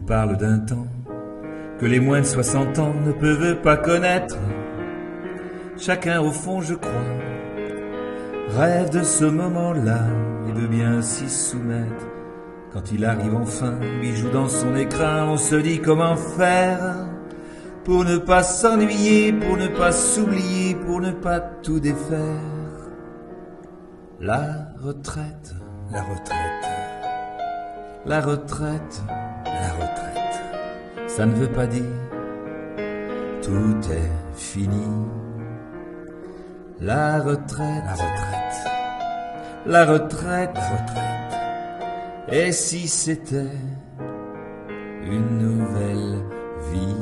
vous parle d'un temps que les moins de 60 ans ne peuvent pas connaître. Chacun au fond, je crois, rêve de ce moment-là et veut bien s'y soumettre. Quand il arrive enfin, bijou dans son écrin, on se dit comment faire pour ne pas s'ennuyer, pour ne pas s'oublier, pour ne pas tout défaire. La retraite, la retraite, la retraite, la retraite, ça ne veut pas dire tout est fini. La retraite, la retraite, la retraite, la retraite, et si c'était une nouvelle vie?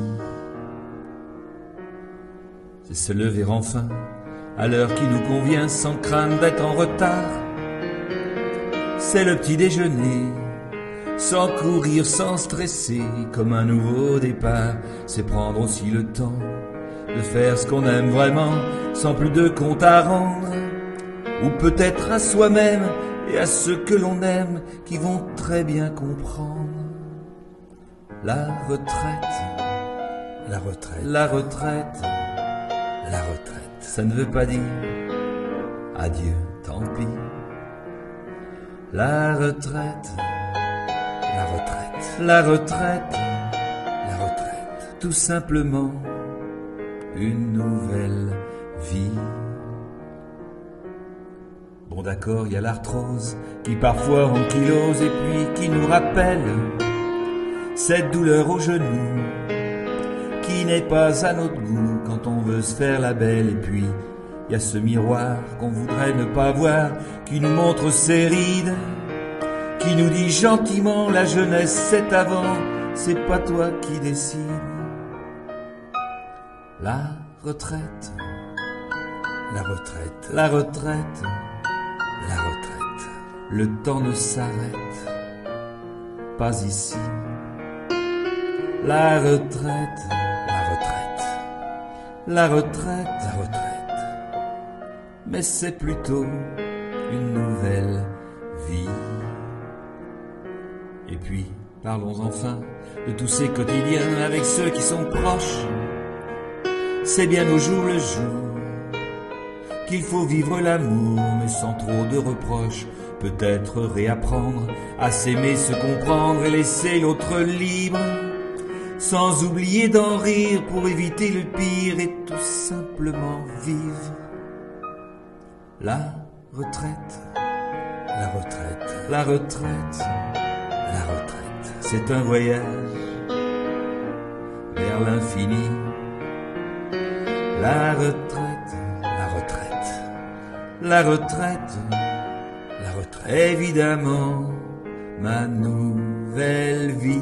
C'est se lever enfin à l'heure qui nous convient sans craindre d'être en retard. C'est le petit déjeuner, sans courir, sans stresser, comme un nouveau départ. C'est prendre aussi le temps de faire ce qu'on aime vraiment, sans plus de compte à rendre, ou peut-être à soi-même et à ceux que l'on aime, qui vont très bien comprendre. La retraite, la retraite, la retraite, la retraite, ça ne veut pas dire adieu, tant pis. La retraite, la retraite, la retraite, la retraite, tout simplement une nouvelle vie. Bon d'accord, il y a l'arthrose qui parfois ankylose et puis qui nous rappelle cette douleur au genou qui n'est pas à notre goût quand on veut se faire la belle. Et puis il y a ce miroir qu'on voudrait ne pas voir qui nous montre ses rides, qui nous dit gentiment la jeunesse c'est avant, c'est pas toi qui décides. La retraite, la retraite, la retraite, la retraite, le temps ne s'arrête pas ici. La retraite, la retraite, la retraite, la retraite, mais c'est plutôt une nouvelle vie. Et puis, parlons enfin de tous ces quotidiens avec ceux qui sont proches. C'est bien au jour le jour qu'il faut vivre l'amour, mais sans trop de reproches. Peut-être réapprendre à s'aimer, se comprendre et laisser l'autre libre, sans oublier d'en rire pour éviter le pire et tout simplement vivre. La retraite, la retraite, la retraite, la retraite, c'est un voyage vers l'infini. La retraite, la retraite, la retraite, la retraite, évidemment, ma nouvelle vie.